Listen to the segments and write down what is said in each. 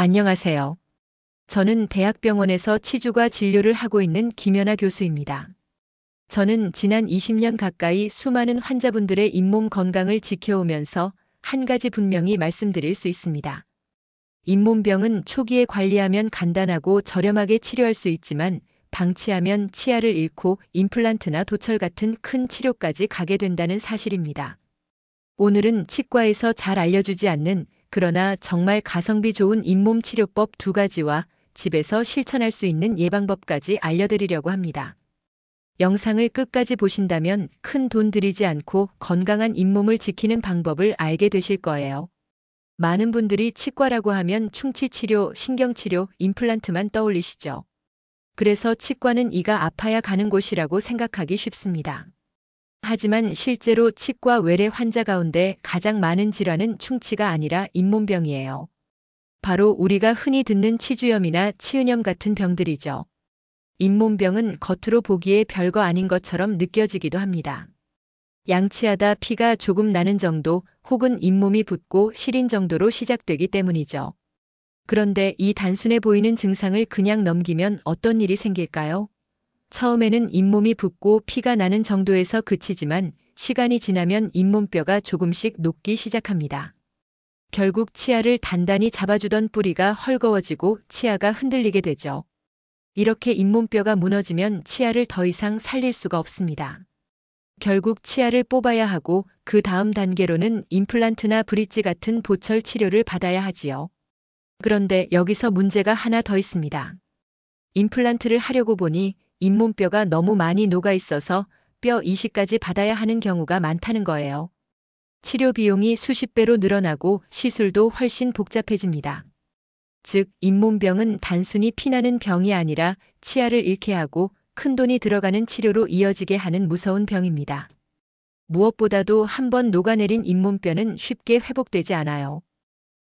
안녕하세요. 저는 대학병원에서 치주과 진료를 하고 있는 김연아 교수입니다. 저는 지난 20년 가까이 수많은 환자분들의 잇몸 건강을 지켜오면서 한 가지 분명히 말씀드릴 수 있습니다. 잇몸병은 초기에 관리하면 간단하고 저렴하게 치료할 수 있지만 방치하면 치아를 잃고 임플란트나 도철 같은 큰 치료까지 가게 된다는 사실입니다. 오늘은 치과에서 잘 알려주지 않는 그러나 정말 가성비 좋은 잇몸 치료법 2가지와 집에서 실천할 수 있는 예방법까지 알려드리려고 합니다. 영상을 끝까지 보신다면 큰 돈 들이지 않고 건강한 잇몸을 지키는 방법을 알게 되실 거예요. 많은 분들이 치과라고 하면 충치치료, 신경치료, 임플란트만 떠올리시죠. 그래서 치과는 이가 아파야 가는 곳이라고 생각하기 쉽습니다. 하지만 실제로 치과 외래 환자 가운데 가장 많은 질환은 충치가 아니라 잇몸병이에요. 바로 우리가 흔히 듣는 치주염이나 치은염 같은 병들이죠. 잇몸병은 겉으로 보기에 별거 아닌 것처럼 느껴지기도 합니다. 양치하다 피가 조금 나는 정도 혹은 잇몸이 붓고 시린 정도로 시작되기 때문이죠. 그런데 이 단순해 보이는 증상을 그냥 넘기면 어떤 일이 생길까요? 처음에는 잇몸이 붓고 피가 나는 정도에서 그치지만 시간이 지나면 잇몸뼈가 조금씩 녹기 시작합니다. 결국 치아를 단단히 잡아주던 뿌리가 헐거워지고 치아가 흔들리게 되죠. 이렇게 잇몸뼈가 무너지면 치아를 더 이상 살릴 수가 없습니다. 결국 치아를 뽑아야 하고 그 다음 단계로는 임플란트나 브릿지 같은 보철 치료를 받아야 하지요. 그런데 여기서 문제가 하나 더 있습니다. 임플란트를 하려고 보니 잇몸뼈가 너무 많이 녹아 있어서 뼈 이식까지 받아야 하는 경우가 많다는 거예요. 치료 비용이 수십 배로 늘어나고 시술도 훨씬 복잡해집니다. 즉, 잇몸병은 단순히 피나는 병이 아니라 치아를 잃게 하고 큰돈이 들어가는 치료로 이어지게 하는 무서운 병입니다. 무엇보다도 한번 녹아내린 잇몸뼈는 쉽게 회복되지 않아요.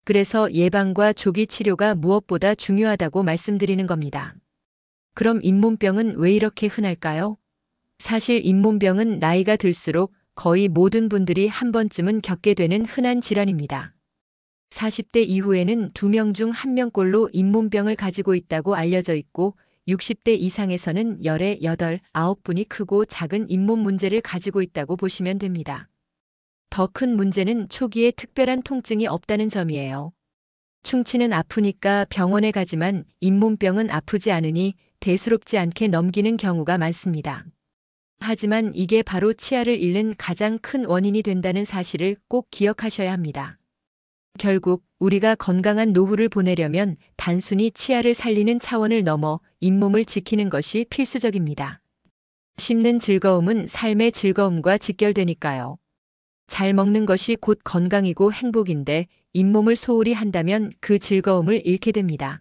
그래서 예방과 조기 치료가 무엇보다 중요하다고 말씀드리는 겁니다. 그럼 잇몸병은 왜 이렇게 흔할까요? 사실 잇몸병은 나이가 들수록 거의 모든 분들이 한 번쯤은 겪게 되는 흔한 질환입니다. 40대 이후에는 2명 중 1명꼴로 잇몸병을 가지고 있다고 알려져 있고 60대 이상에서는 열에 8, 9분이 크고 작은 잇몸 문제를 가지고 있다고 보시면 됩니다. 더 큰 문제는 초기에 특별한 통증이 없다는 점이에요. 충치는 아프니까 병원에 가지만 잇몸병은 아프지 않으니 대수롭지 않게 넘기는 경우가 많습니다. 하지만 이게 바로 치아를 잃는 가장 큰 원인이 된다는 사실을 꼭 기억하셔야 합니다. 결국 우리가 건강한 노후를 보내려면 단순히 치아를 살리는 차원을 넘어 잇몸을 지키는 것이 필수적입니다. 씹는 즐거움은 삶의 즐거움과 직결되니까요. 잘 먹는 것이 곧 건강이고 행복인데 잇몸을 소홀히 한다면 그 즐거움을 잃게 됩니다.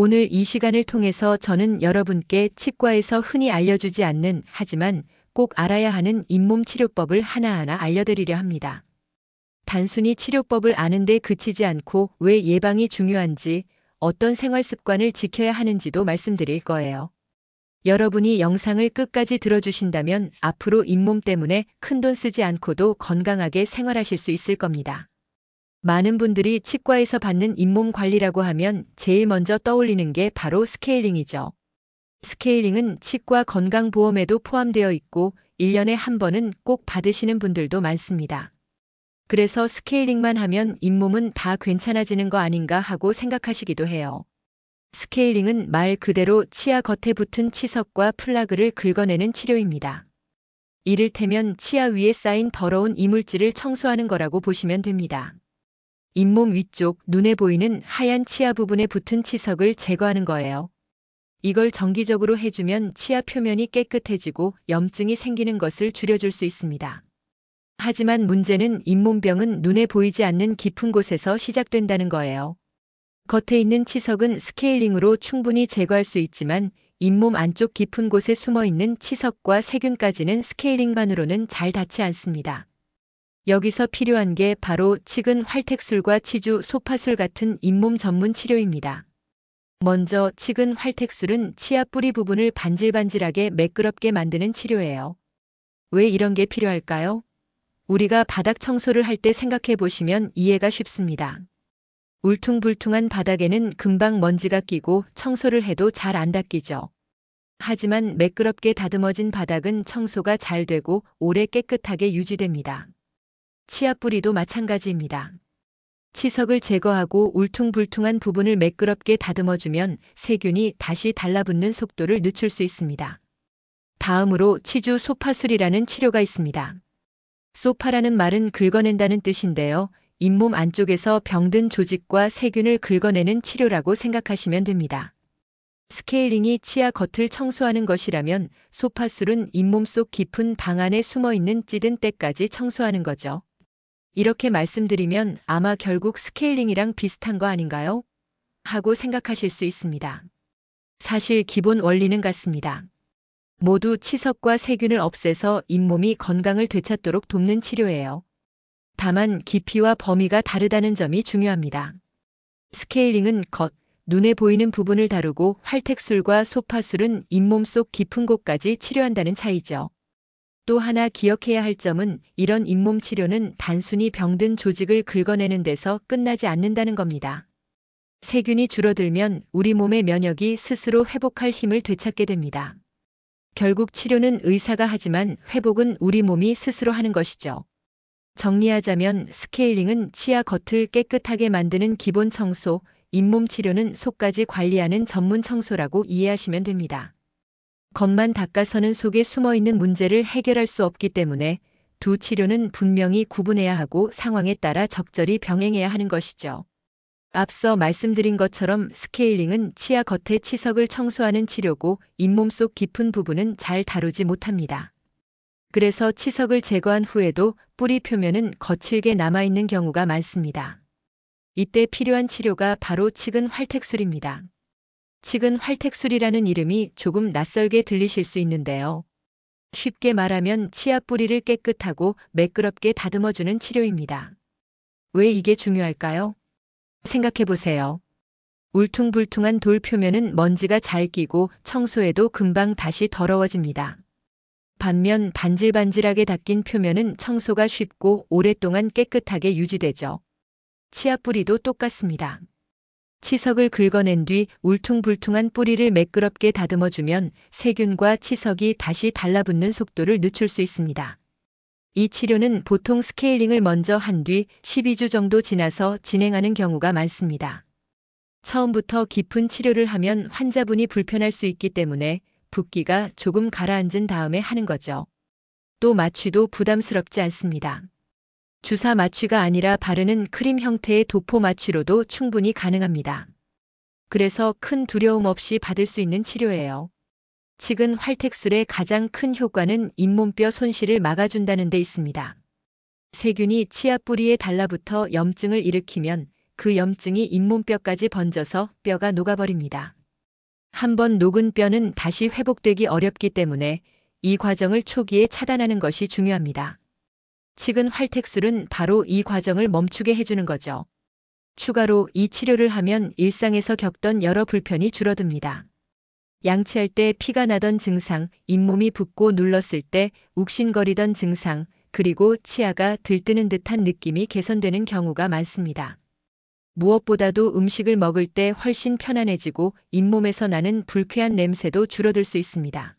오늘 이 시간을 통해서 저는 여러분께 치과에서 흔히 알려주지 않는 하지만 꼭 알아야 하는 잇몸 치료법을 하나하나 알려드리려 합니다. 단순히 치료법을 아는데 그치지 않고 왜 예방이 중요한지, 어떤 생활 습관을 지켜야 하는지도 말씀드릴 거예요. 여러분이 영상을 끝까지 들어주신다면 앞으로 잇몸 때문에 큰돈 쓰지 않고도 건강하게 생활하실 수 있을 겁니다. 많은 분들이 치과에서 받는 잇몸 관리라고 하면 제일 먼저 떠올리는 게 바로 스케일링이죠. 스케일링은 치과 건강보험에도 포함되어 있고 1년에 한 번은 꼭 받으시는 분들도 많습니다. 그래서 스케일링만 하면 잇몸은 다 괜찮아지는 거 아닌가 하고 생각하시기도 해요. 스케일링은 말 그대로 치아 겉에 붙은 치석과 플라그를 긁어내는 치료입니다. 이를테면 치아 위에 쌓인 더러운 이물질을 청소하는 거라고 보시면 됩니다. 잇몸 위쪽 눈에 보이는 하얀 치아 부분에 붙은 치석을 제거하는 거예요. 이걸 정기적으로 해주면 치아 표면이 깨끗해지고 염증이 생기는 것을 줄여줄 수 있습니다. 하지만 문제는 잇몸병은 눈에 보이지 않는 깊은 곳에서 시작된다는 거예요. 겉에 있는 치석은 스케일링으로 충분히 제거할 수 있지만 잇몸 안쪽 깊은 곳에 숨어 있는 치석과 세균까지는 스케일링만으로는 잘 닿지 않습니다. 여기서 필요한 게 바로 치근 활택술과 치주 소파술 같은 잇몸 전문 치료입니다. 먼저 치근 활택술은 치아 뿌리 부분을 반질반질하게 매끄럽게 만드는 치료예요. 왜 이런 게 필요할까요? 우리가 바닥 청소를 할 때 생각해 보시면 이해가 쉽습니다. 울퉁불퉁한 바닥에는 금방 먼지가 끼고 청소를 해도 잘 안 닦이죠. 하지만 매끄럽게 다듬어진 바닥은 청소가 잘 되고 오래 깨끗하게 유지됩니다. 치아 뿌리도 마찬가지입니다. 치석을 제거하고 울퉁불퉁한 부분을 매끄럽게 다듬어주면 세균이 다시 달라붙는 속도를 늦출 수 있습니다. 다음으로 치주 소파술이라는 치료가 있습니다. 소파라는 말은 긁어낸다는 뜻인데요. 잇몸 안쪽에서 병든 조직과 세균을 긁어내는 치료라고 생각하시면 됩니다. 스케일링이 치아 겉을 청소하는 것이라면 소파술은 잇몸 속 깊은 방 안에 숨어있는 찌든 때까지 청소하는 거죠. 이렇게 말씀드리면 아마 결국 스케일링이랑 비슷한 거 아닌가요? 하고 생각하실 수 있습니다. 사실 기본 원리는 같습니다. 모두 치석과 세균을 없애서 잇몸이 건강을 되찾도록 돕는 치료예요. 다만 깊이와 범위가 다르다는 점이 중요합니다. 스케일링은 겉, 눈에 보이는 부분을 다루고 활택술과 소파술은 잇몸 속 깊은 곳까지 치료한다는 차이죠. 또 하나 기억해야 할 점은 이런 잇몸 치료는 단순히 병든 조직을 긁어내는 데서 끝나지 않는다는 겁니다. 세균이 줄어들면 우리 몸의 면역이 스스로 회복할 힘을 되찾게 됩니다. 결국 치료는 의사가 하지만 회복은 우리 몸이 스스로 하는 것이죠. 정리하자면 스케일링은 치아 겉을 깨끗하게 만드는 기본 청소, 잇몸 치료는 속까지 관리하는 전문 청소라고 이해하시면 됩니다. 겉만 닦아서는 속에 숨어있는 문제를 해결할 수 없기 때문에 두 치료는 분명히 구분해야 하고 상황에 따라 적절히 병행해야 하는 것이죠. 앞서 말씀드린 것처럼 스케일링은 치아 겉의 치석을 청소하는 치료고 잇몸 속 깊은 부분은 잘 다루지 못합니다. 그래서 치석을 제거한 후에도 뿌리 표면은 거칠게 남아있는 경우가 많습니다. 이때 필요한 치료가 바로 치근 활택술입니다. 치근 활택술이라는 이름이 조금 낯설게 들리실 수 있는데요. 쉽게 말하면 치아 뿌리를 깨끗하고 매끄럽게 다듬어주는 치료입니다. 왜 이게 중요할까요? 생각해 보세요. 울퉁불퉁한 돌 표면은 먼지가 잘 끼고 청소해도 금방 다시 더러워집니다. 반면 반질반질하게 닦인 표면은 청소가 쉽고 오랫동안 깨끗하게 유지되죠. 치아 뿌리도 똑같습니다. 치석을 긁어낸 뒤 울퉁불퉁한 뿌리를 매끄럽게 다듬어주면 세균과 치석이 다시 달라붙는 속도를 늦출 수 있습니다. 이 치료는 보통 스케일링을 먼저 한 뒤 12주 정도 지나서 진행하는 경우가 많습니다. 처음부터 깊은 치료를 하면 환자분이 불편할 수 있기 때문에 붓기가 조금 가라앉은 다음에 하는 거죠. 또 마취도 부담스럽지 않습니다. 주사 마취가 아니라 바르는 크림 형태의 도포 마취로도 충분히 가능합니다. 그래서 큰 두려움 없이 받을 수 있는 치료예요. 치근 활택술의 가장 큰 효과는 잇몸뼈 손실을 막아준다는 데 있습니다. 세균이 치아 뿌리에 달라붙어 염증을 일으키면 그 염증이 잇몸뼈까지 번져서 뼈가 녹아버립니다. 한번 녹은 뼈는 다시 회복되기 어렵기 때문에 이 과정을 초기에 차단하는 것이 중요합니다. 치근 활택술은 바로 이 과정을 멈추게 해주는 거죠. 추가로 이 치료를 하면 일상에서 겪던 여러 불편이 줄어듭니다. 양치할 때 피가 나던 증상, 잇몸이 붓고 눌렀을 때 욱신거리던 증상, 그리고 치아가 들뜨는 듯한 느낌이 개선되는 경우가 많습니다. 무엇보다도 음식을 먹을 때 훨씬 편안해지고 잇몸에서 나는 불쾌한 냄새도 줄어들 수 있습니다.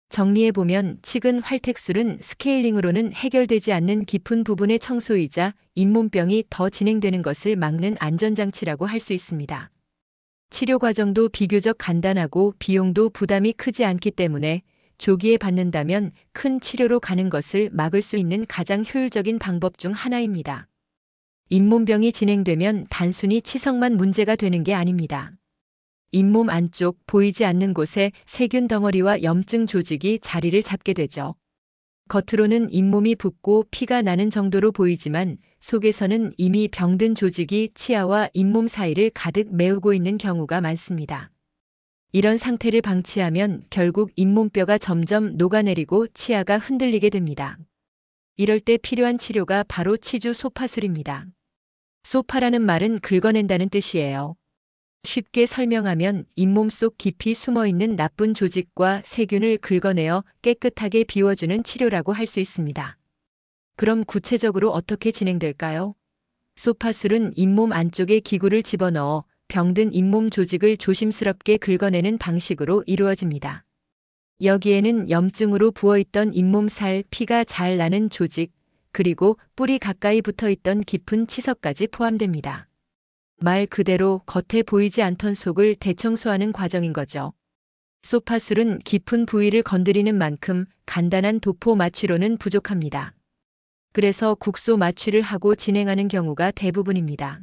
정리해보면 치근 활택술은 스케일링으로는 해결되지 않는 깊은 부분의 청소이자 잇몸병이 더 진행되는 것을 막는 안전장치라고 할 수 있습니다. 치료 과정도 비교적 간단하고 비용도 부담이 크지 않기 때문에 조기에 받는다면 큰 치료로 가는 것을 막을 수 있는 가장 효율적인 방법 중 하나입니다. 잇몸병이 진행되면 단순히 치석만 문제가 되는 게 아닙니다. 잇몸 안쪽 보이지 않는 곳에 세균 덩어리와 염증 조직이 자리를 잡게 되죠. 겉으로는 잇몸이 붓고 피가 나는 정도로 보이지만 속에서는 이미 병든 조직이 치아와 잇몸 사이를 가득 메우고 있는 경우가 많습니다. 이런 상태를 방치하면 결국 잇몸뼈가 점점 녹아내리고 치아가 흔들리게 됩니다. 이럴 때 필요한 치료가 바로 치주 소파술입니다. 소파라는 말은 긁어낸다는 뜻이에요. 쉽게 설명하면 잇몸 속 깊이 숨어있는 나쁜 조직과 세균을 긁어내어 깨끗하게 비워주는 치료라고 할 수 있습니다. 그럼 구체적으로 어떻게 진행될까요? 소파술은 잇몸 안쪽에 기구를 집어넣어 병든 잇몸 조직을 조심스럽게 긁어내는 방식으로 이루어집니다. 여기에는 염증으로 부어있던 잇몸살, 피가 잘 나는 조직, 그리고 뿌리 가까이 붙어있던 깊은 치석까지 포함됩니다. 말 그대로 겉에 보이지 않던 속을 대청소하는 과정인 거죠. 소파술은 깊은 부위를 건드리는 만큼 간단한 도포 마취로는 부족합니다. 그래서 국소 마취를 하고 진행하는 경우가 대부분입니다.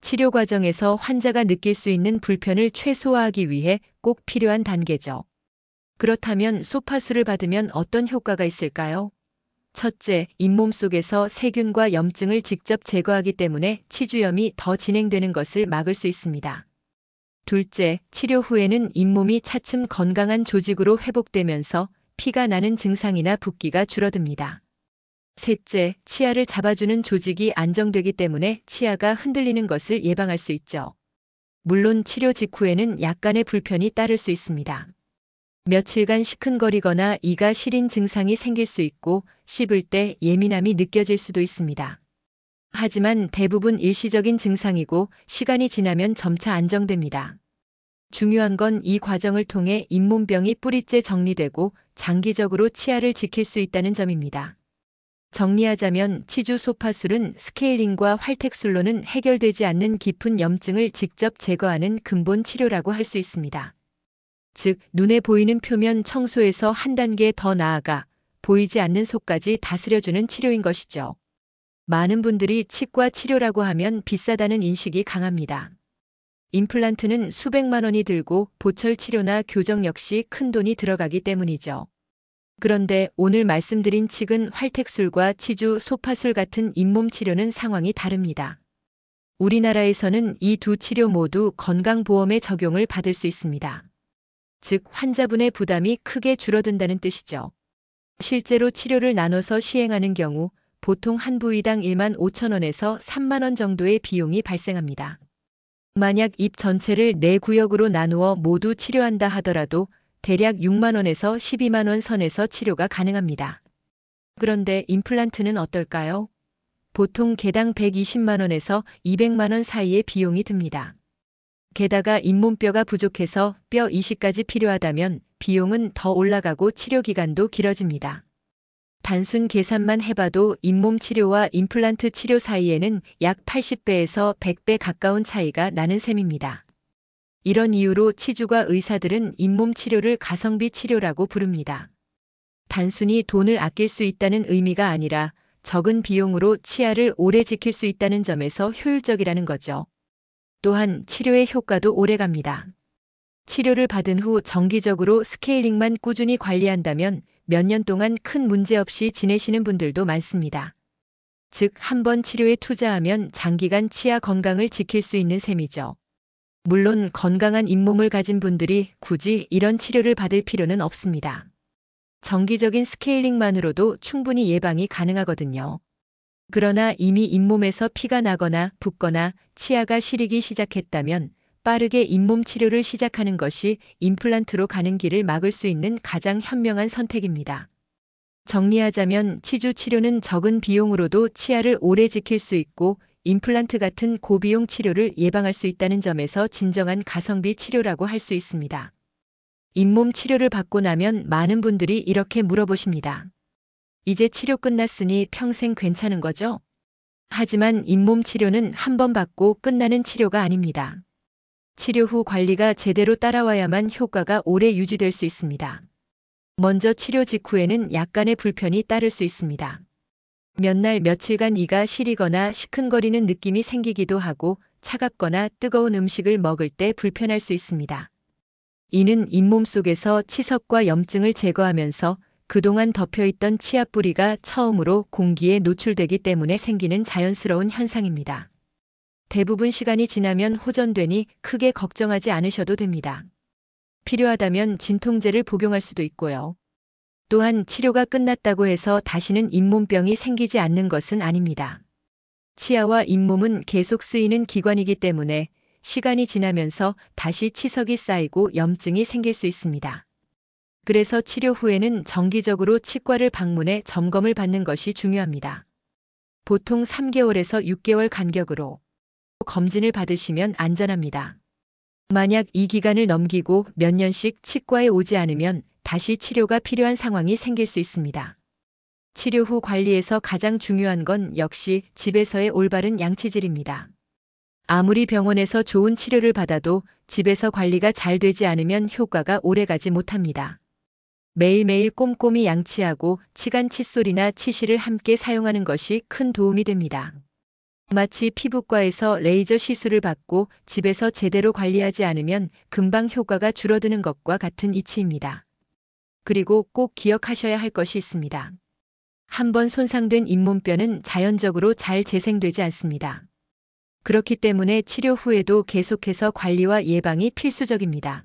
치료 과정에서 환자가 느낄 수 있는 불편을 최소화하기 위해 꼭 필요한 단계죠. 그렇다면 소파술을 받으면 어떤 효과가 있을까요? 첫째, 잇몸 속에서 세균과 염증을 직접 제거하기 때문에 치주염이 더 진행되는 것을 막을 수 있습니다. 둘째, 치료 후에는 잇몸이 차츰 건강한 조직으로 회복되면서 피가 나는 증상이나 붓기가 줄어듭니다. 셋째, 치아를 잡아주는 조직이 안정되기 때문에 치아가 흔들리는 것을 예방할 수 있죠. 물론 치료 직후에는 약간의 불편이 따를 수 있습니다. 며칠간 시큰거리거나 이가 시린 증상이 생길 수 있고 씹을 때 예민함이 느껴질 수도 있습니다. 하지만 대부분 일시적인 증상이고 시간이 지나면 점차 안정됩니다. 중요한 건 이 과정을 통해 잇몸병이 뿌리째 정리되고 장기적으로 치아를 지킬 수 있다는 점입니다. 정리하자면 치주 소파술은 스케일링과 활텍술로는 해결되지 않는 깊은 염증을 직접 제거하는 근본 치료라고 할 수 있습니다. 즉, 눈에 보이는 표면 청소에서 한 단계 더 나아가 보이지 않는 속까지 다스려주는 치료인 것이죠. 많은 분들이 치과 치료라고 하면 비싸다는 인식이 강합니다. 임플란트는 수백만 원이 들고 보철 치료나 교정 역시 큰 돈이 들어가기 때문이죠. 그런데 오늘 말씀드린 칡은 활텍술과 치주, 소파술 같은 잇몸 치료는 상황이 다릅니다. 우리나라에서는 이 두 치료 모두 건강보험의 적용을 받을 수 있습니다. 즉, 환자분의 부담이 크게 줄어든다는 뜻이죠. 실제로 치료를 나눠서 시행하는 경우 보통 한 부위당 1만 5천 원에서 3만 원 정도의 비용이 발생합니다. 만약 입 전체를 4구역으로 나누어 모두 치료한다 하더라도 대략 6만 원에서 12만 원 선에서 치료가 가능합니다. 그런데 임플란트는 어떨까요? 보통 개당 120만 원에서 200만 원 사이의 비용이 듭니다. 게다가 잇몸뼈가 부족해서 뼈 이식까지 필요하다면 비용은 더 올라가고 치료 기간도 길어집니다. 단순 계산만 해봐도 잇몸 치료와 임플란트 치료 사이에는 약 80배에서 100배 가까운 차이가 나는 셈입니다. 이런 이유로 치주과 의사들은 잇몸 치료를 가성비 치료라고 부릅니다. 단순히 돈을 아낄 수 있다는 의미가 아니라 적은 비용으로 치아를 오래 지킬 수 있다는 점에서 효율적이라는 거죠. 또한 치료의 효과도 오래갑니다. 치료를 받은 후 정기적으로 스케일링만 꾸준히 관리한다면 몇 년 동안 큰 문제 없이 지내시는 분들도 많습니다. 즉, 한 번 치료에 투자하면 장기간 치아 건강을 지킬 수 있는 셈이죠. 물론 건강한 잇몸을 가진 분들이 굳이 이런 치료를 받을 필요는 없습니다. 정기적인 스케일링만으로도 충분히 예방이 가능하거든요. 그러나 이미 잇몸에서 피가 나거나 붓거나 치아가 시리기 시작했다면 빠르게 잇몸 치료를 시작하는 것이 임플란트로 가는 길을 막을 수 있는 가장 현명한 선택입니다. 정리하자면 치주 치료는 적은 비용으로도 치아를 오래 지킬 수 있고 임플란트 같은 고비용 치료를 예방할 수 있다는 점에서 진정한 가성비 치료라고 할 수 있습니다. 잇몸 치료를 받고 나면 많은 분들이 이렇게 물어보십니다. 이제 치료 끝났으니 평생 괜찮은 거죠? 하지만 잇몸 치료는 한 번 받고 끝나는 치료가 아닙니다. 치료 후 관리가 제대로 따라와야만 효과가 오래 유지될 수 있습니다. 먼저 치료 직후에는 약간의 불편이 따를 수 있습니다. 몇 날 며칠간 이가 시리거나 시큰거리는 느낌이 생기기도 하고 차갑거나 뜨거운 음식을 먹을 때 불편할 수 있습니다. 이는 잇몸 속에서 치석과 염증을 제거하면서 그동안 덮여있던 치아 뿌리가 처음으로 공기에 노출되기 때문에 생기는 자연스러운 현상입니다. 대부분 시간이 지나면 호전되니 크게 걱정하지 않으셔도 됩니다. 필요하다면 진통제를 복용할 수도 있고요. 또한 치료가 끝났다고 해서 다시는 잇몸병이 생기지 않는 것은 아닙니다. 치아와 잇몸은 계속 쓰이는 기관이기 때문에 시간이 지나면서 다시 치석이 쌓이고 염증이 생길 수 있습니다. 그래서 치료 후에는 정기적으로 치과를 방문해 점검을 받는 것이 중요합니다. 보통 3개월에서 6개월 간격으로 검진을 받으시면 안전합니다. 만약 이 기간을 넘기고 몇 년씩 치과에 오지 않으면 다시 치료가 필요한 상황이 생길 수 있습니다. 치료 후 관리에서 가장 중요한 건 역시 집에서의 올바른 양치질입니다. 아무리 병원에서 좋은 치료를 받아도 집에서 관리가 잘 되지 않으면 효과가 오래가지 못합니다. 매일매일 꼼꼼히 양치하고 치간 칫솔이나 치실을 함께 사용하는 것이 큰 도움이 됩니다. 마치 피부과에서 레이저 시술을 받고 집에서 제대로 관리하지 않으면 금방 효과가 줄어드는 것과 같은 이치입니다. 그리고 꼭 기억하셔야 할 것이 있습니다. 한번 손상된 잇몸뼈는 자연적으로 잘 재생되지 않습니다. 그렇기 때문에 치료 후에도 계속해서 관리와 예방이 필수적입니다.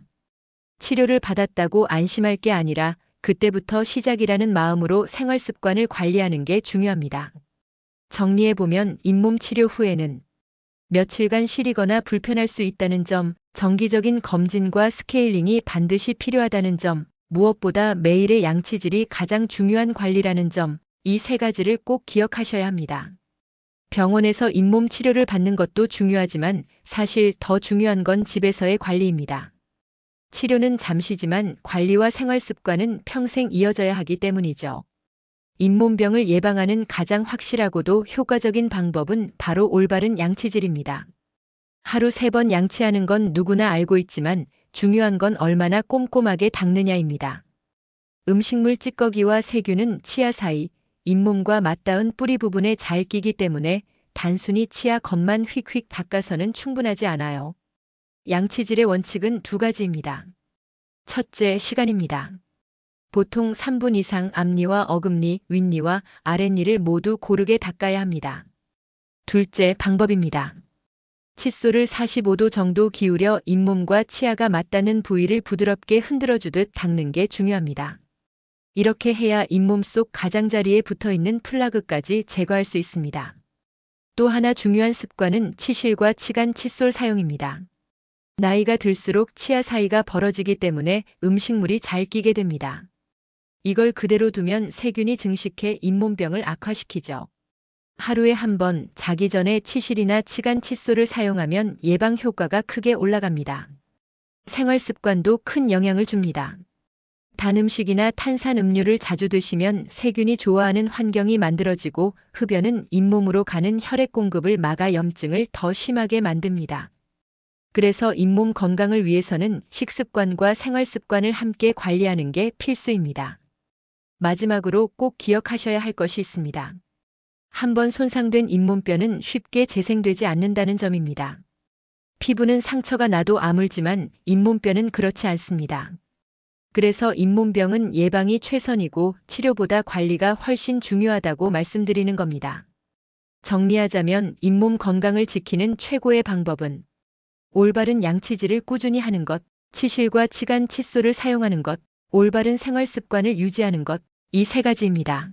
치료를 받았다고 안심할 게 아니라 그때부터 시작이라는 마음으로 생활 습관을 관리하는 게 중요합니다. 정리해보면 잇몸 치료 후에는 며칠간 시리거나 불편할 수 있다는 점, 정기적인 검진과 스케일링이 반드시 필요하다는 점, 무엇보다 매일의 양치질이 가장 중요한 관리라는 점, 이 세 가지를 꼭 기억하셔야 합니다. 병원에서 잇몸 치료를 받는 것도 중요하지만 사실 더 중요한 건 집에서의 관리입니다. 치료는 잠시지만 관리와 생활 습관은 평생 이어져야 하기 때문이죠. 잇몸병을 예방하는 가장 확실하고도 효과적인 방법은 바로 올바른 양치질입니다. 하루 3번 양치하는 건 누구나 알고 있지만 중요한 건 얼마나 꼼꼼하게 닦느냐입니다. 음식물 찌꺼기와 세균은 치아 사이, 잇몸과 맞닿은 뿌리 부분에 잘 끼기 때문에 단순히 치아 겉만 휙휙 닦아서는 충분하지 않아요. 양치질의 원칙은 2가지입니다. 첫째, 시간입니다. 보통 3분 이상 앞니와 어금니, 윗니와 아랫니를 모두 고르게 닦아야 합니다. 둘째, 방법입니다. 칫솔을 45도 정도 기울여 잇몸과 치아가 맞닿는 부위를 부드럽게 흔들어주듯 닦는 게 중요합니다. 이렇게 해야 잇몸 속 가장자리에 붙어있는 플라그까지 제거할 수 있습니다. 또 하나 중요한 습관은 치실과 치간 칫솔 사용입니다. 나이가 들수록 치아 사이가 벌어지기 때문에 음식물이 잘 끼게 됩니다. 이걸 그대로 두면 세균이 증식해 잇몸병을 악화시키죠. 하루에 1번 자기 전에 치실이나 치간 칫솔을 사용하면 예방 효과가 크게 올라갑니다. 생활 습관도 큰 영향을 줍니다. 단 음식이나 탄산 음료를 자주 드시면 세균이 좋아하는 환경이 만들어지고 흡연은 잇몸으로 가는 혈액 공급을 막아 염증을 더 심하게 만듭니다. 그래서 잇몸 건강을 위해서는 식습관과 생활 습관을 함께 관리하는 게 필수입니다. 마지막으로 꼭 기억하셔야 할 것이 있습니다. 한번 손상된 잇몸뼈는 쉽게 재생되지 않는다는 점입니다. 피부는 상처가 나도 아물지만 잇몸뼈는 그렇지 않습니다. 그래서 잇몸병은 예방이 최선이고 치료보다 관리가 훨씬 중요하다고 말씀드리는 겁니다. 정리하자면 잇몸 건강을 지키는 최고의 방법은 올바른 양치질을 꾸준히 하는 것, 치실과 치간 칫솔을 사용하는 것, 올바른 생활 습관을 유지하는 것, 이 3가지입니다.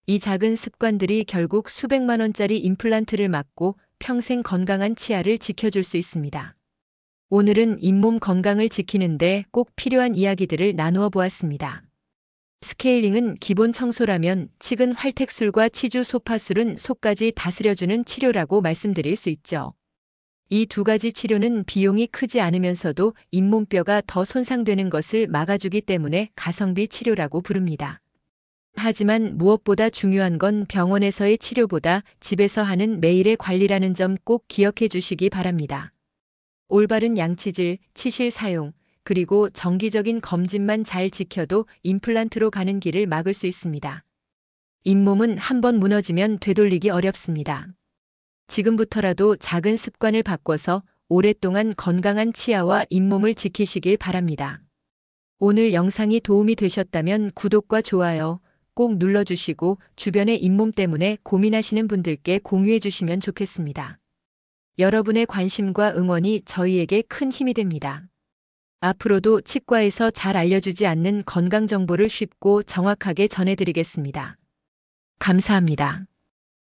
이 작은 습관들이 결국 수백만 원짜리 임플란트를 막고 평생 건강한 치아를 지켜줄 수 있습니다. 오늘은 잇몸 건강을 지키는데 꼭 필요한 이야기들을 나누어 보았습니다. 스케일링은 기본 청소라면 칡은 활택술과 치주 소파술은 속까지 다스려주는 치료라고 말씀드릴 수 있죠. 이 2가지 치료는 비용이 크지 않으면서도 잇몸뼈가 더 손상되는 것을 막아주기 때문에 가성비 치료라고 부릅니다. 하지만 무엇보다 중요한 건 병원에서의 치료보다 집에서 하는 매일의 관리라는 점 꼭 기억해 주시기 바랍니다. 올바른 양치질, 치실 사용, 그리고 정기적인 검진만 잘 지켜도 임플란트로 가는 길을 막을 수 있습니다. 잇몸은 한번 무너지면 되돌리기 어렵습니다. 지금부터라도 작은 습관을 바꿔서 오랫동안 건강한 치아와 잇몸을 지키시길 바랍니다. 오늘 영상이 도움이 되셨다면 구독과 좋아요 꼭 눌러주시고 주변의 잇몸 때문에 고민하시는 분들께 공유해 주시면 좋겠습니다. 여러분의 관심과 응원이 저희에게 큰 힘이 됩니다. 앞으로도 치과에서 잘 알려주지 않는 건강 정보를 쉽고 정확하게 전해드리겠습니다. 감사합니다.